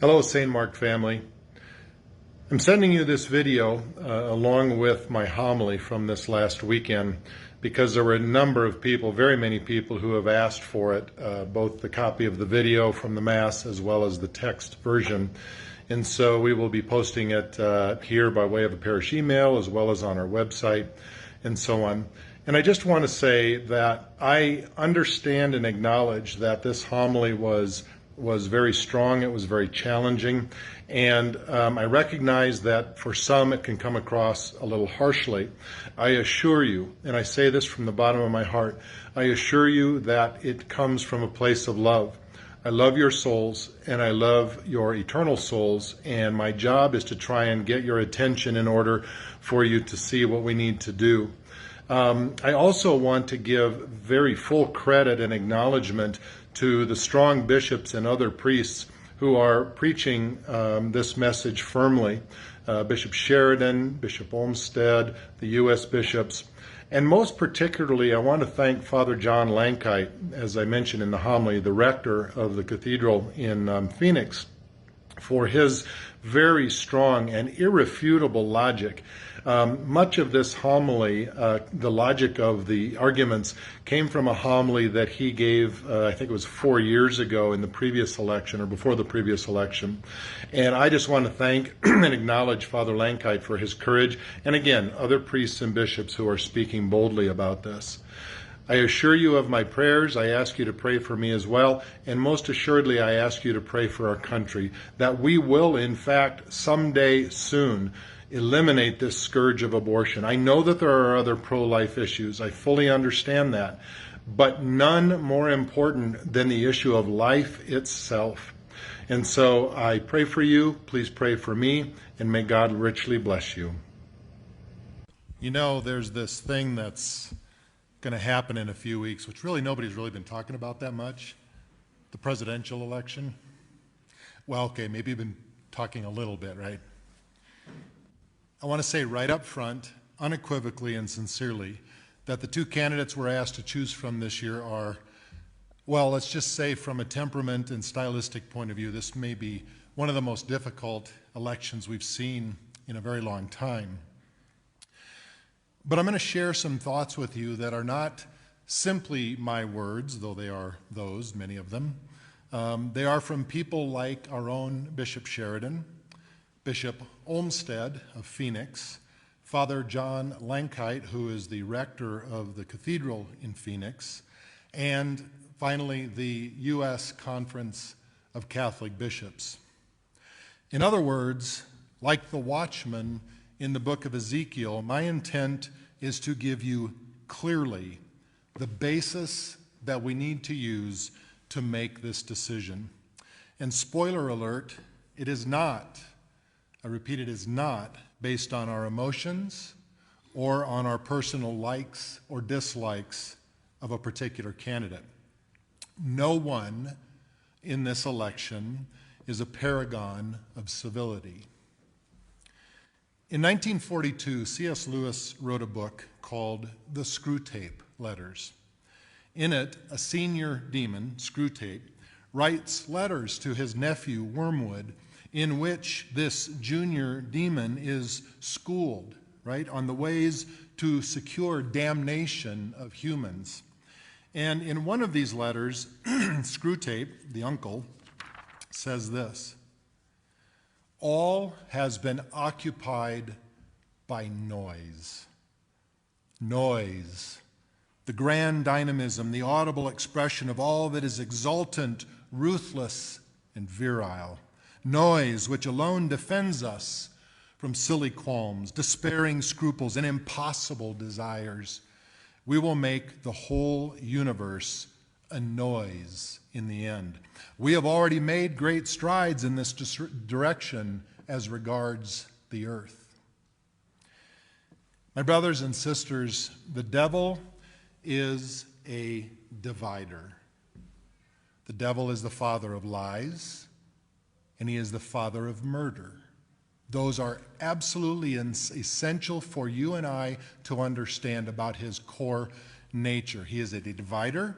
Hello, St. Mark family. I'm sending you this video along with my homily from this last weekend because there were a number of people, very many people, who have asked for it, both the copy of the video from the Mass as well as the text version. And so we will be posting it here by way of a parish email as well as on our website and so on. And I just want to say that I understand and acknowledge that this homily was very strong, it was very challenging, and I recognize that for some it can come across a little harshly. I assure you, and I say this from the bottom of my heart, I assure you that it comes from a place of love. I love your souls, and I love your eternal souls, and my job is to try and get your attention in order for you to see what we need to do. I also want to give very full credit and acknowledgement to the strong bishops and other priests who are preaching this message firmly. Bishop Sheridan, Bishop Olmsted, the U.S. bishops, and most particularly I want to thank Father John Lankite, as I mentioned in the homily, the rector of the cathedral in Phoenix, for his very strong and irrefutable logic. Much of this homily, the logic of the arguments, came from a homily that he gave, I think it was 4 years ago in the previous election, or before the previous election. And I just want to thank and acknowledge Father Lankite for his courage, and again, other priests and bishops who are speaking boldly about this. I assure you of my prayers. I ask you to pray for me as well, and most assuredly I ask you to pray for our country, that we will in fact someday soon eliminate this scourge of abortion. I know that there are other pro-life issues. I fully understand that, but none more important than the issue of life itself. And so I pray for you, please pray for me, and may God richly bless you. You know, there's this thing that's going to happen in a few weeks, which really nobody's really been talking about that much, the presidential election. Well, okay, maybe you've been talking a little bit, right? I want to say right up front, unequivocally and sincerely, that the two candidates we're asked to choose from this year are, well, let's just say from a temperament and stylistic point of view, this may be one of the most difficult elections we've seen in a very long time. But I'm going to share some thoughts with you that are not simply my words, though they are those, many of them. They are from people like our own Bishop Sheridan, Bishop Olmsted of Phoenix, Father John Lankite, who is the rector of the cathedral in Phoenix, and finally the U.S. Conference of Catholic Bishops. In other words, like the watchman in the book of Ezekiel, my intent is to give you clearly the basis that we need to use to make this decision. And spoiler alert, it is not, I repeat, it is not based on our emotions or on our personal likes or dislikes of a particular candidate. No one in this election is a paragon of civility. In 1942, C.S. Lewis wrote a book called The Screwtape Letters. In it, a senior demon, Screwtape, writes letters to his nephew, Wormwood, in which this junior demon is schooled, right, on the ways to secure damnation of humans. And in one of these letters, Screwtape, the uncle, says this: all has been occupied by noise. Noise, the grand dynamism, the audible expression of all that is exultant, ruthless, and virile. Noise which alone defends us from silly qualms, despairing scruples, and impossible desires. We will make the whole universe a noise in the end. We have already made great strides in this direction as regards the earth. My brothers and sisters, the devil is a divider. The devil is the father of lies, and he is the father of murder. Those are absolutely essential for you and I to understand about his core nature. He is a divider.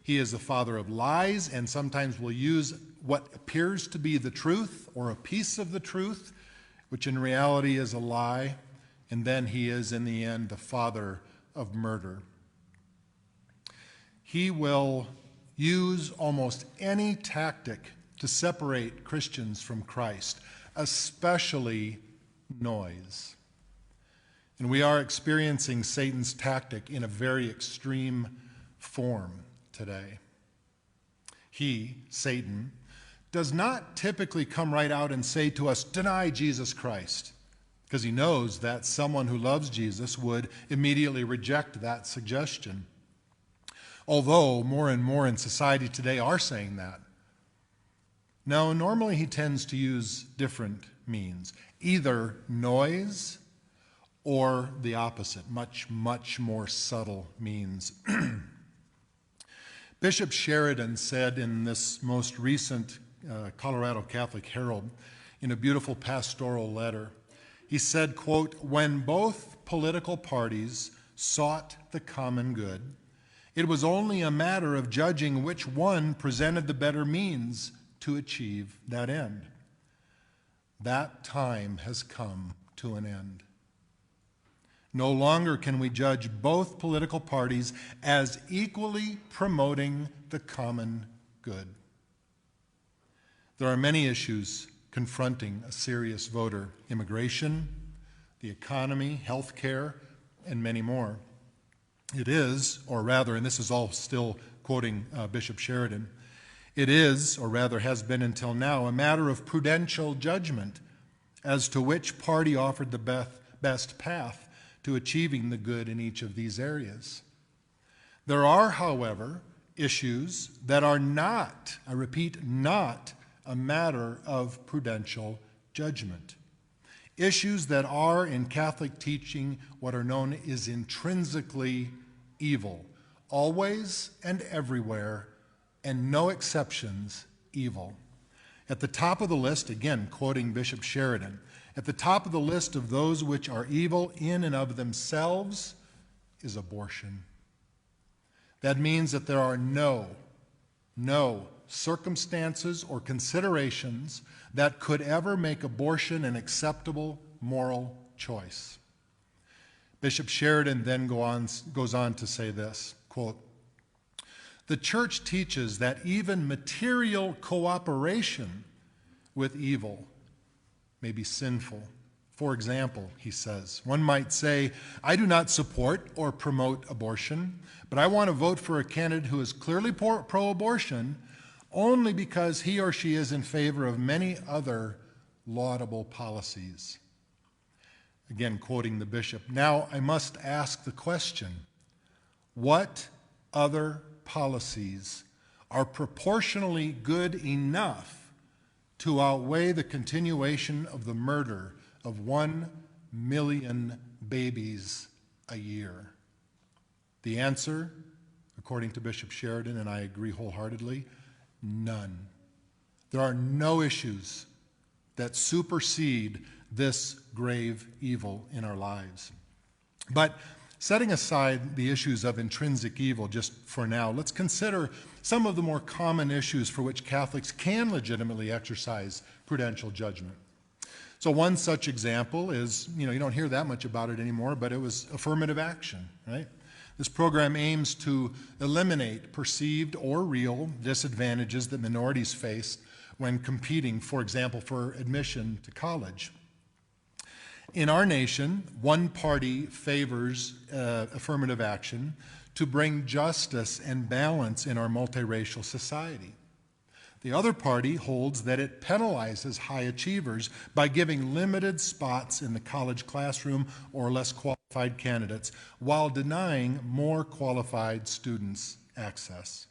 He is the father of lies, and sometimes will use what appears to be the truth or a piece of the truth, which in reality is a lie, and then he is, in the end, the father of murder. He will use almost any tactic to separate Christians from Christ, especially noise. And we are experiencing Satan's tactic in a very extreme form today. He, Satan, does not typically come right out and say to us, deny Jesus Christ, because he knows that someone who loves Jesus would immediately reject that suggestion. Although more and more in society today are saying that. No, normally he tends to use different means, either noise or the opposite, much, much more subtle means. Bishop Sheridan said in this most recent Colorado Catholic Herald, in a beautiful pastoral letter, he said, quote, "When both political parties sought the common good, it was only a matter of judging which one presented the better means to achieve that end. That time has come to an end. No longer can we judge both political parties as equally promoting the common good." There are many issues confronting a serious voter: immigration, the economy, health care, and many more. It is, or rather, and this is all still quoting Bishop Sheridan, it is, or rather has been until now, a matter of prudential judgment as to which party offered the best path to achieving the good in each of these areas. There are, however, issues that are not, I repeat, not a matter of prudential judgment. Issues that are, in Catholic teaching, what are known as intrinsically evil, always and everywhere, and no exceptions, evil. At the top of the list, again quoting Bishop Sheridan, at the top of the list of those which are evil in and of themselves is abortion. That means that there are no circumstances or considerations that could ever make abortion an acceptable moral choice. Bishop Sheridan then goes on to say this, quote, "The Church teaches that even material cooperation with evil may be sinful. For example," he says, "one might say, I do not support or promote abortion, but I want to vote for a candidate who is clearly pro-abortion only because he or she is in favor of many other laudable policies." Again, quoting the bishop, "Now I must ask the question, what other policies are proportionally good enough to outweigh the continuation of the murder of 1 million babies a year?" The answer, according to Bishop Sheridan, and I agree wholeheartedly, none. There are no issues that supersede this grave evil in our lives. But setting aside the issues of intrinsic evil just for now, let's consider some of the more common issues for which Catholics can legitimately exercise prudential judgment. So one such example is, you don't hear that much about it anymore, but it was affirmative action, right? This program aims to eliminate perceived or real disadvantages that minorities face when competing, for example, for admission to college. In our nation, one party favors affirmative action to bring justice and balance in our multiracial society. The other party holds that it penalizes high achievers by giving limited spots in the college classroom or less qualified candidates, while denying more qualified students access.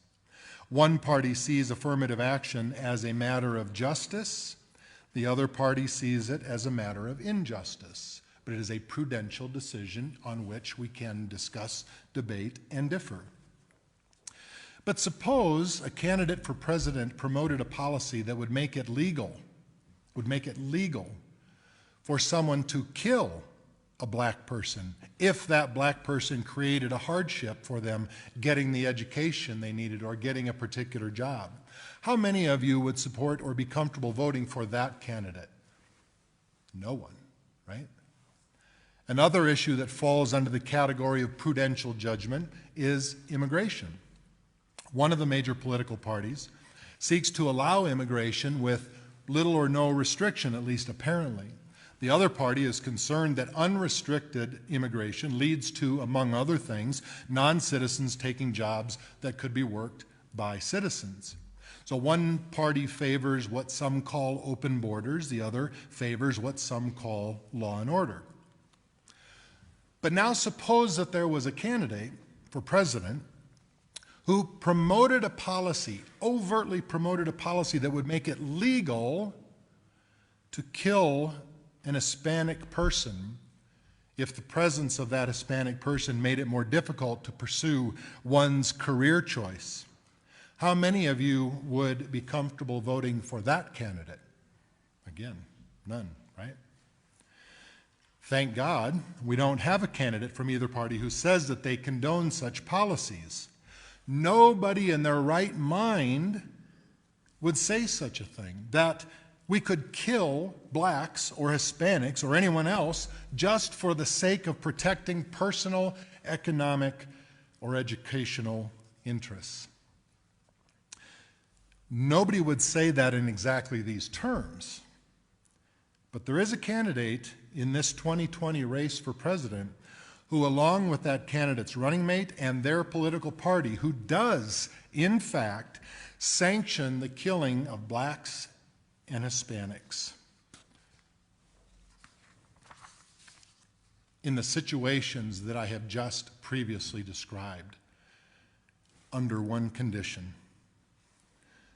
One party sees affirmative action as a matter of justice. The other party sees it as a matter of injustice. But it is a prudential decision on which we can discuss, debate, and differ. But suppose a candidate for president promoted a policy that would make it legal for someone to kill a black person, if that black person created a hardship for them getting the education they needed or getting a particular job? How many of you would support or be comfortable voting for that candidate? No one, right? Another issue that falls under the category of prudential judgment is immigration. One of the major political parties seeks to allow immigration with little or no restriction, at least apparently. The other party is concerned that unrestricted immigration leads to, among other things, non-citizens taking jobs that could be worked by citizens. So one party favors what some call open borders, the other favors what some call law and order. But now suppose that there was a candidate for president who promoted a policy, overtly promoted a policy that would make it legal to kill an Hispanic person if the presence of that Hispanic person made it more difficult to pursue one's career choice. How many of you would be comfortable voting for that candidate? Again, none, right? Thank God we don't have a candidate from either party who says that they condone such policies. Nobody in their right mind would say such a thing, that we could kill blacks or Hispanics or anyone else just for the sake of protecting personal, economic, or educational interests. Nobody would say that in exactly these terms. But there is a candidate in this 2020 race for president who, along with that candidate's running mate and their political party, who does, in fact, sanction the killing of blacks and Hispanics in the situations that I have just previously described, under one condition: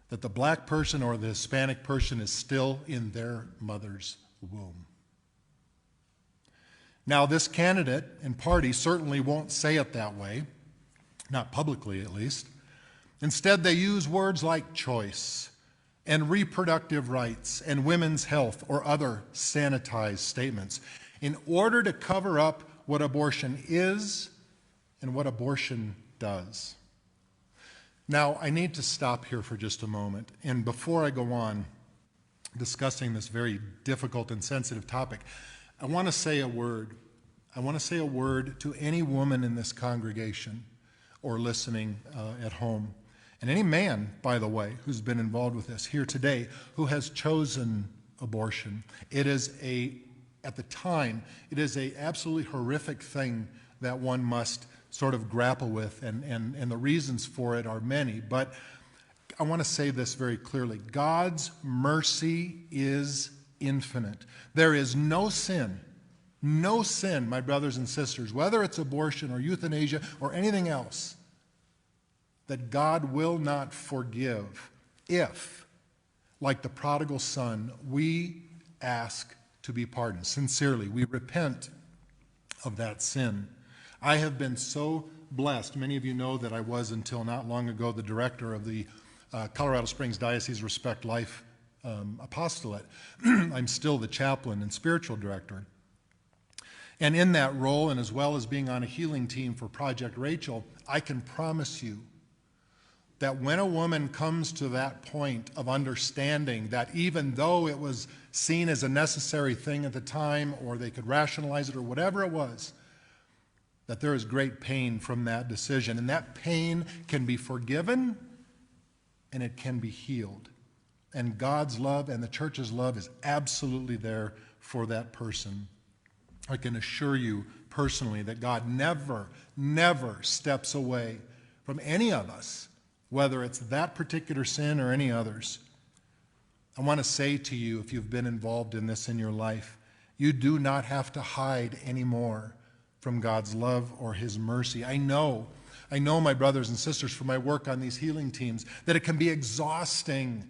that the black person or the Hispanic person is still in their mother's womb. Now, this candidate and party certainly won't say it that way, not publicly at least. Instead, they use words like choice and reproductive rights and women's health or other sanitized statements in order to cover up what abortion is and what abortion does. Now, I need to stop here for just a moment, and before I go on discussing this very difficult and sensitive topic, I want to say a word. I want to say a word to any woman in this congregation or listening at home, and any man, by the way, who's been involved with this here today, who has chosen abortion. It is at the time, it is an absolutely horrific thing that one must sort of grapple with, and the reasons for it are many. But I want to say this very clearly. God's mercy is infinite. There is no sin, my brothers and sisters, whether it's abortion or euthanasia or anything else, that God will not forgive if, like the prodigal son, we ask to be pardoned. Sincerely, we repent of that sin. I have been so blessed. Many of you know that I was, until not long ago, the director of the Colorado Springs Diocese Respect Life Apostolate. I'm still the chaplain and spiritual director. And in that role, and as well as being on a healing team for Project Rachel, I can promise you that when a woman comes to that point of understanding that even though it was seen as a necessary thing at the time, or they could rationalize it or whatever it was, that there is great pain from that decision. And that pain can be forgiven and it can be healed. And God's love and the church's love is absolutely there for that person. I can assure you personally that God never, never steps away from any of us, whether it's that particular sin or any others. I want to say to you, if you've been involved in this in your life, you do not have to hide anymore from God's love or his mercy. I know, my brothers and sisters, from my work on these healing teams, that it can be exhausting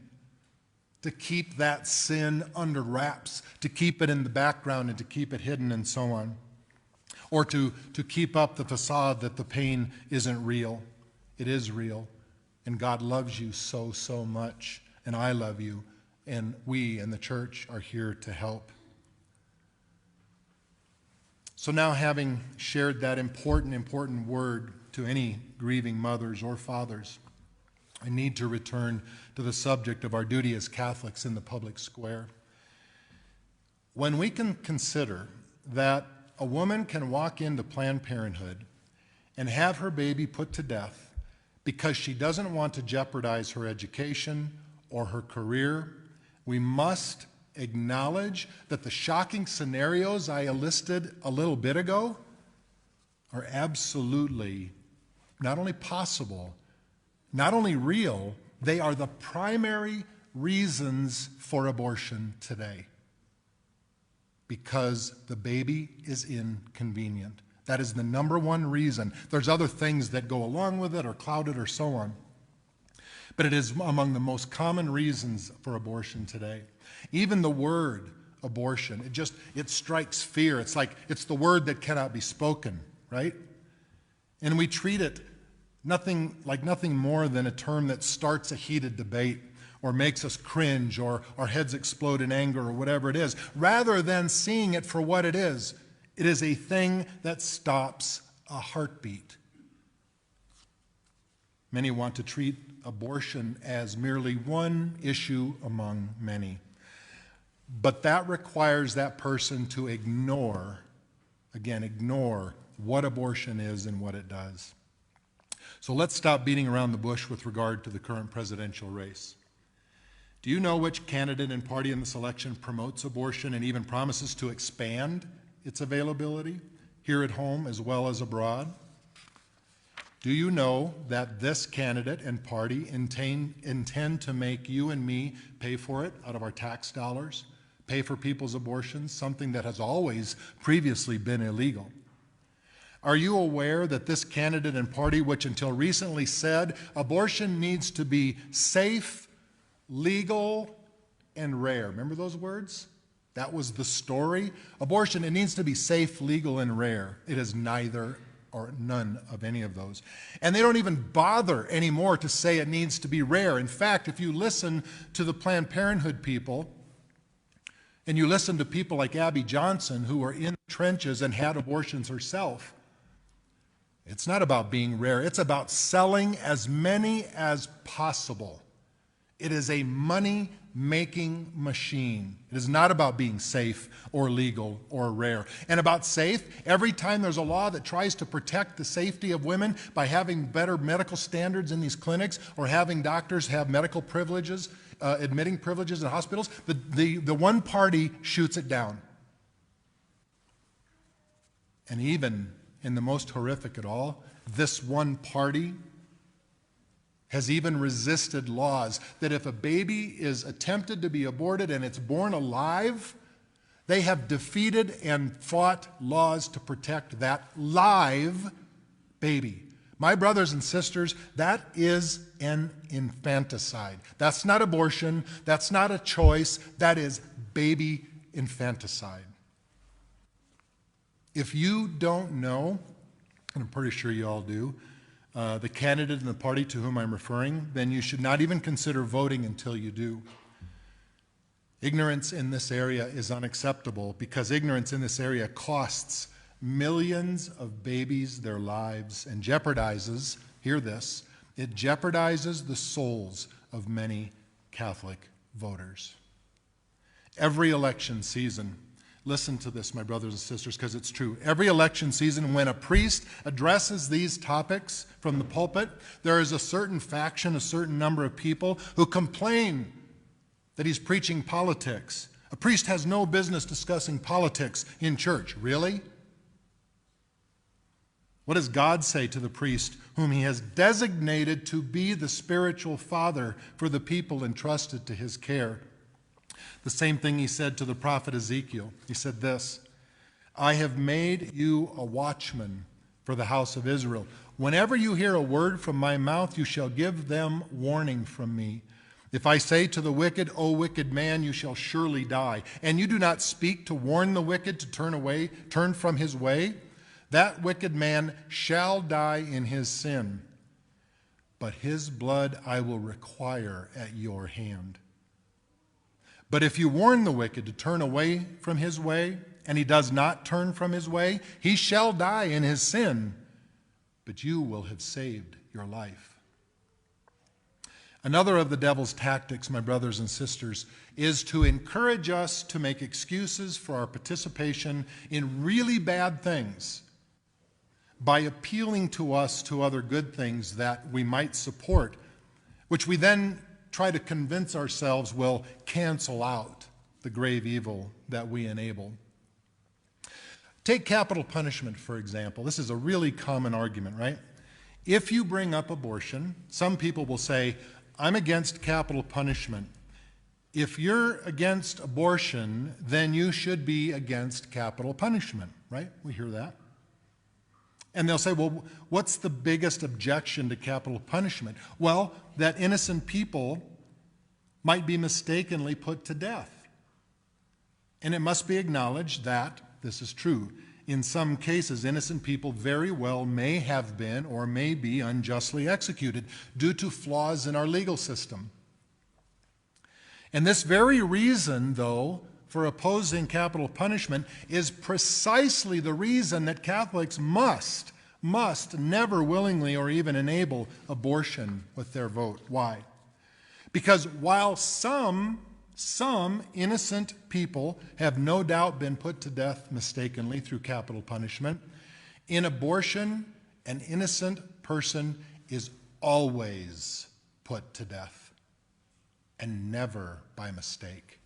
to keep that sin under wraps, to keep it in the background and to keep it hidden and so on, or to keep up the facade that the pain isn't real. It is real, and God loves you so, so much, and I love you, and we and the church are here to help. So now, having shared that important word to any grieving mothers or fathers, I need to return to the subject of our duty as Catholics in the public square. When we can consider that a woman can walk into Planned Parenthood and have her baby put to death because she doesn't want to jeopardize her education or her career, we must acknowledge that the shocking scenarios I listed a little bit ago are absolutely not only possible, not only real, they are the primary reasons for abortion today. Because the baby is inconvenient. That is the number one reason. There's other things that go along with it or cloud it or so on. But it is among the most common reasons for abortion today. Even the word abortion, it strikes fear. It's like it's the word that cannot be spoken, right? And we treat it nothing more than a term that starts a heated debate or makes us cringe or our heads explode in anger or whatever it is, rather than seeing it for what it is. It is a thing that stops a heartbeat. Many want to treat abortion as merely one issue among many. But that requires that person to ignore what abortion is and what it does. So let's stop beating around the bush with regard to the current presidential race. Do you know which candidate and party in this election promotes abortion and even promises to expand its availability here at home as well as abroad? Do you know that this candidate and party intend to make you and me pay for it out of our tax dollars, pay for people's abortions, something that has always previously been illegal? Are you aware that this candidate and party, which until recently said abortion needs to be safe, legal, and rare? Remember those words? That was the story. Abortion, it needs to be safe, legal, and rare. It is neither or none of any of those. And they don't even bother anymore to say it needs to be rare. In fact, if you listen to the Planned Parenthood people, and you listen to people like Abby Johnson, who were in the trenches and had abortions herself, it's not about being rare. It's about selling as many as possible. It is a money-making machine. It is not about being safe or legal or rare. And about safe, every time there's a law that tries to protect the safety of women by having better medical standards in these clinics or having doctors have medical privileges, admitting privileges in hospitals, the one party shoots it down. And even in the most horrific at all, this one party has even resisted laws that if a baby is attempted to be aborted and it's born alive, they have defeated and fought laws to protect that live baby. My brothers and sisters, that is an infanticide. That's not abortion. That's not a choice. That is baby infanticide. If you don't know, and I'm pretty sure you all do, the candidate and the party to whom I'm referring, then you should not even consider voting until you do. Ignorance in this area is unacceptable because ignorance in this area costs millions of babies their lives and jeopardizes, hear this, it jeopardizes the souls of many Catholic voters. Every election season, listen to this, my brothers and sisters, because it's true. Every election season, when a priest addresses these topics from the pulpit, there is a certain faction, a certain number of people who complain that he's preaching politics. A priest has no business discussing politics in church. Really? What does God say to the priest whom he has designated to be the spiritual father for the people entrusted to his care? The same thing he said to the prophet Ezekiel. He said this, I have made you a watchman for the house of Israel. Whenever you hear a word from my mouth, you shall give them warning from me. If I say to the wicked, O wicked man, you shall surely die, and you do not speak to warn the wicked to turn from his way, that wicked man shall die in his sin, but his blood I will require at your hand. But if you warn the wicked to turn away from his way and he does not turn from his way, he shall die in his sin, but you will have saved your life. Another of the devil's tactics, my brothers and sisters, is to encourage us to make excuses for our participation in really bad things by appealing to us to other good things that we might support, which we then try to convince ourselves will cancel out the grave evil that we enable. Take capital punishment, for example. This is a really common argument, right? If you bring up abortion, some people will say, I'm against capital punishment. If you're against abortion, then you should be against capital punishment, right? We hear that. And they'll say, well, what's the biggest objection to capital punishment? Well, that innocent people might be mistakenly put to death. And it must be acknowledged that this is true. In some cases, innocent people very well may have been or may be unjustly executed due to flaws in our legal system. And this very reason, though, for opposing capital punishment is precisely the reason that Catholics must never willingly or even enable abortion with their vote. Why? Because while some innocent people have no doubt been put to death mistakenly through capital punishment, in abortion, an innocent person is always put to death, and never by mistake.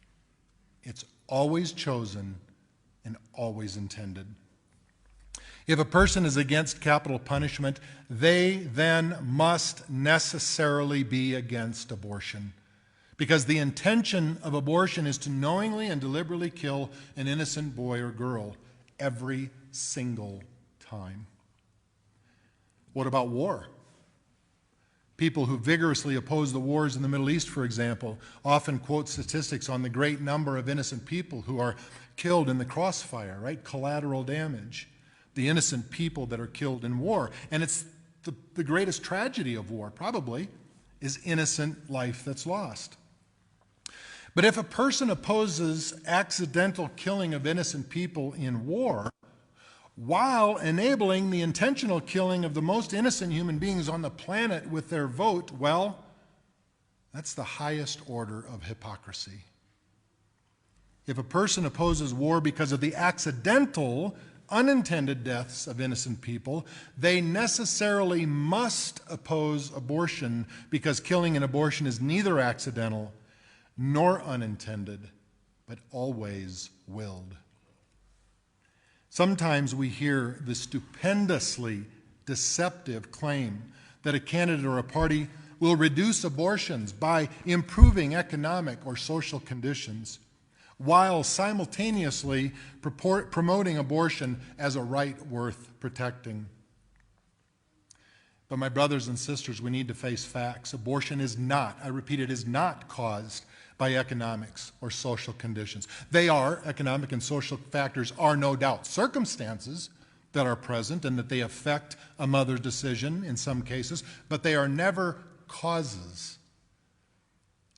It's always chosen and always intended. If a person is against capital punishment, they then must necessarily be against abortion, because the intention of abortion is to knowingly and deliberately kill an innocent boy or girl every single time. What about war? People who vigorously oppose the wars in the Middle East, for example, often quote statistics on the great number of innocent people who are killed in the crossfire, right? Collateral damage. The innocent people that are killed in war. And it's the greatest tragedy of war, probably, is innocent life that's lost. But if a person opposes accidental killing of innocent people in war, while enabling the intentional killing of the most innocent human beings on the planet with their vote, well, that's the highest order of hypocrisy. If a person opposes war because of the accidental, unintended deaths of innocent people, they necessarily must oppose abortion, because killing and abortion is neither accidental nor unintended, but always willed. Sometimes we hear the stupendously deceptive claim that a candidate or a party will reduce abortions by improving economic or social conditions, while simultaneously promoting abortion as a right worth protecting. But my brothers and sisters, we need to face facts. Abortion is not, I repeat, it is not caused by economics or social conditions. They are, economic and social factors are no doubt circumstances that are present and that they affect a mother's decision in some cases, but they are never causes.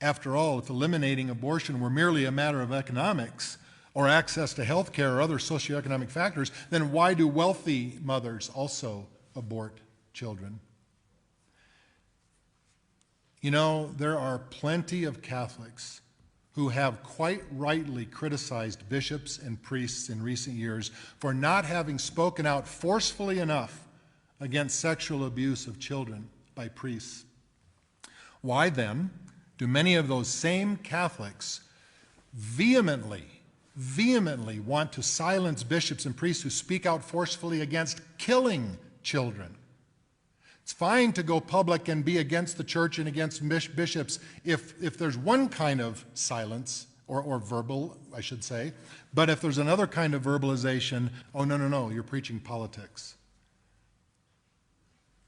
After all, if eliminating abortion were merely a matter of economics or access to health care or other socioeconomic factors, then why do wealthy mothers also abort children? You know, there are plenty of Catholics who have quite rightly criticized bishops and priests in recent years for not having spoken out forcefully enough against sexual abuse of children by priests. Why then do many of those same Catholics vehemently want to silence bishops and priests who speak out forcefully against killing children? It's fine to go public and be against the church and against bishops if there's one kind of silence, or verbal, I should say. But if there's another kind of verbalization, oh, no, you're preaching politics.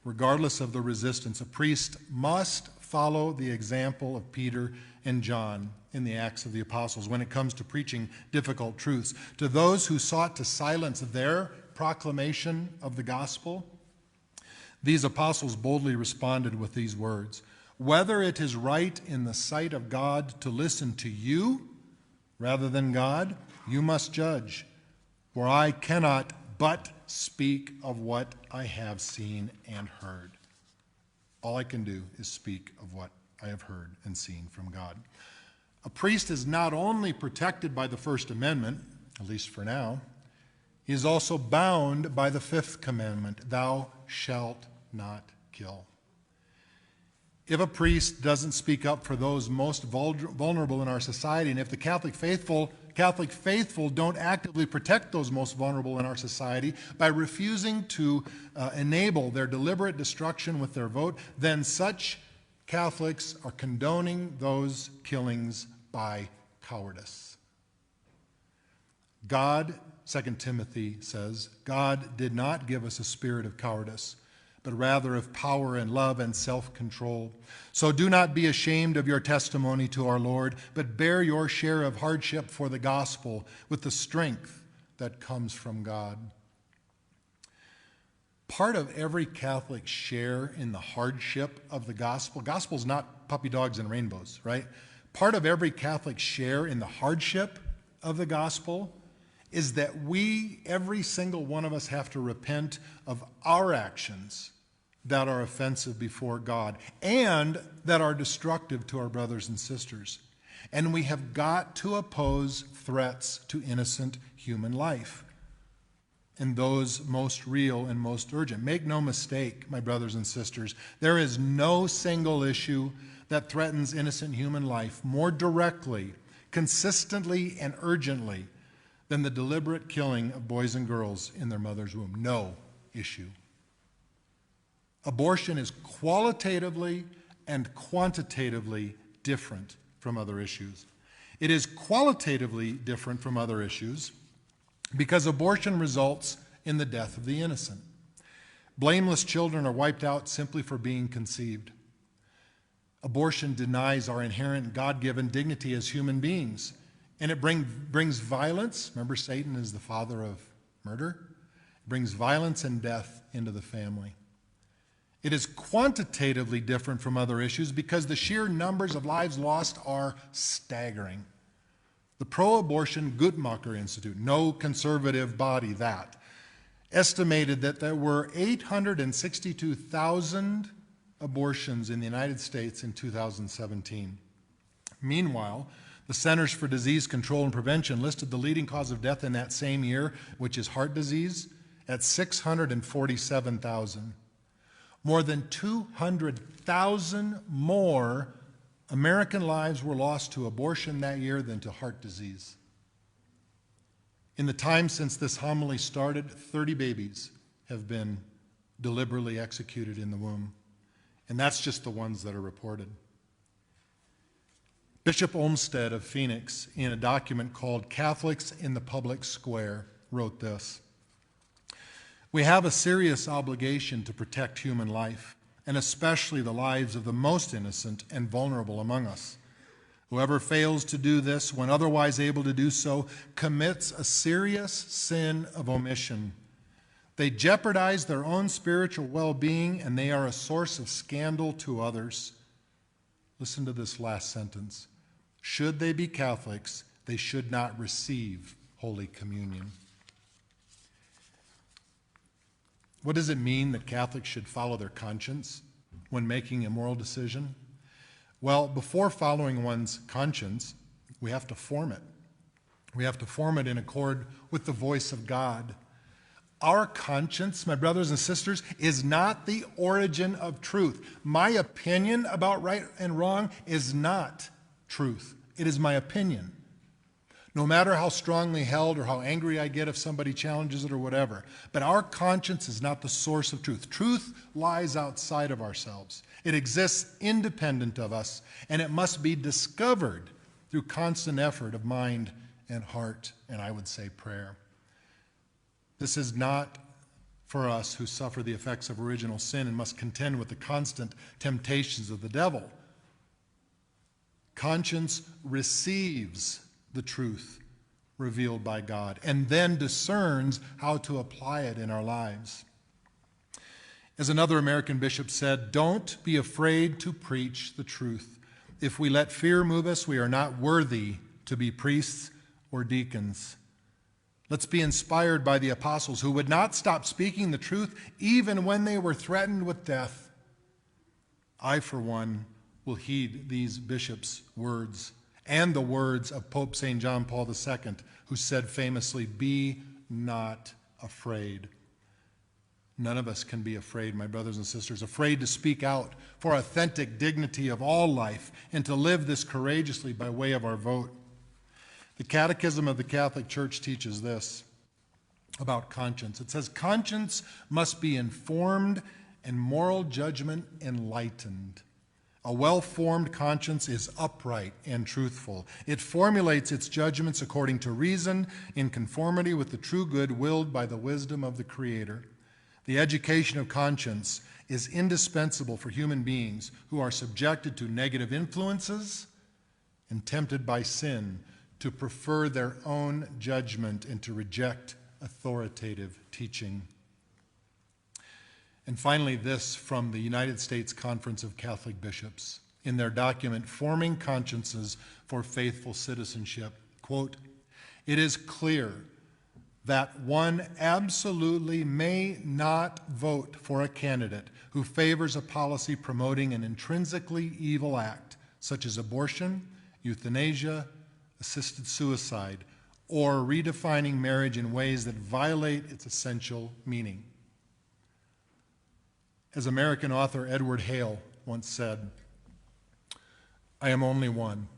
Regardless of the resistance, a priest must follow the example of Peter and John in the Acts of the Apostles when it comes to preaching difficult truths. To those who sought to silence their proclamation of the gospel, these apostles boldly responded with these words: "Whether it is right in the sight of God to listen to you rather than God, you must judge. For I cannot but speak of what I have seen and heard. All I can do is speak of what I have heard and seen from God. A priest is not only protected by the First Amendment, at least for now, he is also bound by the Fifth Commandment, thou shalt not kill. If a priest doesn't speak up for those most vulnerable in our society, and if the Catholic faithful don't actively protect those most vulnerable in our society by refusing to enable their deliberate destruction with their vote, then such Catholics are condoning those killings by cowardice. God, 2 Timothy says, God did not give us a spirit of cowardice, but rather of power and love and self-control. So do not be ashamed of your testimony to our Lord, but bear your share of hardship for the gospel with the strength that comes from God. Part of every Catholic share in the hardship of the gospel's not puppy dogs and rainbows, right? Part of every Catholic share in the hardship of the gospel is that we, every single one of us, have to repent of our actions that are offensive before God and that are destructive to our brothers and sisters. And we have got to oppose threats to innocent human life, and those most real and most urgent. Make no mistake, my brothers and sisters, there is no single issue that threatens innocent human life more directly, consistently, and urgently than the deliberate killing of boys and girls in their mother's womb. No issue. Abortion is qualitatively and quantitatively different from other issues. It is qualitatively different from other issues because abortion results in the death of the innocent. Blameless children are wiped out simply for being conceived. Abortion denies our inherent God-given dignity as human beings, and it brings violence. Remember, Satan is the father of murder. It brings violence and death into the family. It is quantitatively different from other issues because the sheer numbers of lives lost are staggering. The pro-abortion Guttmacher Institute, no conservative body that, estimated that there were 862,000 abortions in the United States in 2017. Meanwhile, the Centers for Disease Control and Prevention listed the leading cause of death in that same year, which is heart disease, at 647,000. More than 200,000 more American lives were lost to abortion that year than to heart disease. In the time since this homily started, 30 babies have been deliberately executed in the womb. And that's just the ones that are reported. Bishop Olmsted of Phoenix, in a document called Catholics in the Public Square, wrote this: "We have a serious obligation to protect human life, and especially the lives of the most innocent and vulnerable among us. Whoever fails to do this when otherwise able to do so commits a serious sin of omission. They jeopardize their own spiritual well-being, and they are a source of scandal to others." Listen to this last sentence. Should they be Catholics, they should not receive Holy Communion. What does it mean that Catholics should follow their conscience when making a moral decision? Well, before following one's conscience, we have to form it. We have to form it in accord with the voice of God. Our conscience, my brothers and sisters, is not the origin of truth. My opinion about right and wrong is not truth. It is my opinion. No matter how strongly held or how angry I get if somebody challenges it or whatever. But our conscience is not the source of truth. Truth lies outside of ourselves. It exists independent of us, and it must be discovered through constant effort of mind and heart, and I would say prayer. This is not for us who suffer the effects of original sin and must contend with the constant temptations of the devil. Conscience receives the truth revealed by God and then discerns how to apply it in our lives. As another American bishop said, "Don't be afraid to preach the truth. If we let fear move us, we are not worthy to be priests or deacons. Let's be inspired by the apostles who would not stop speaking the truth even when they were threatened with death. I, for one, will heed these bishops' words and the words of Pope St. John Paul II, who said famously, "Be not afraid." None of us can be afraid, my brothers and sisters, afraid to speak out for authentic dignity of all life and to live this courageously by way of our vote. The Catechism of the Catholic Church teaches this about conscience. It says, conscience must be informed and moral judgment enlightened. A well-formed conscience is upright and truthful. It formulates its judgments according to reason, in conformity with the true good willed by the wisdom of the Creator. The education of conscience is indispensable for human beings who are subjected to negative influences and tempted by sin to prefer their own judgment and to reject authoritative teaching. And finally, this from the United States Conference of Catholic Bishops in their document, Forming Consciences for Faithful Citizenship. Quote, "It is clear that one absolutely may not vote for a candidate who favors a policy promoting an intrinsically evil act, such as abortion, euthanasia, assisted suicide, or redefining marriage in ways that violate its essential meaning." As American author Edward Hale once said, "I am only one,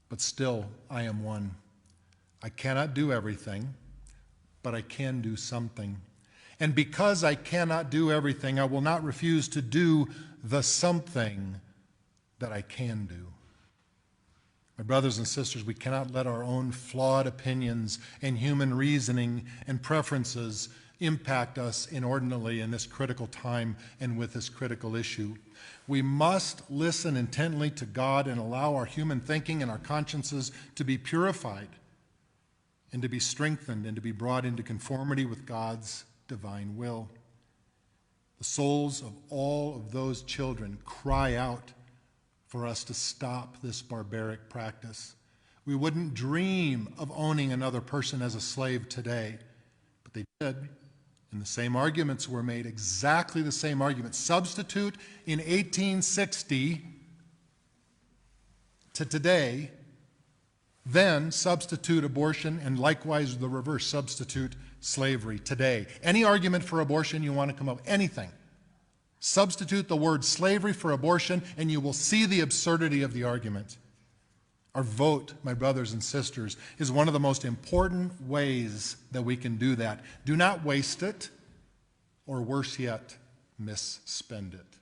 but still I am one. I cannot do everything, but I can do something. And because I cannot do everything, I will not refuse to do the something that I can do." My brothers and sisters, we cannot let our own flawed opinions and human reasoning and preferences impact us inordinately in this critical time and with this critical issue. We must listen intently to God and allow our human thinking and our consciences to be purified and to be strengthened and to be brought into conformity with God's divine will. The souls of all of those children cry out for us to stop this barbaric practice. We wouldn't dream of owning another person as a slave today, but they did. And the same arguments were made, exactly the same arguments. Substitute in 1860 to today, then substitute abortion, and likewise the reverse, substitute slavery today. Any argument for abortion you want to come up, anything. Substitute the word slavery for abortion, and you will see the absurdity of the argument. Our vote, my brothers and sisters, is one of the most important ways that we can do that. Do not waste it, or worse yet, misspend it.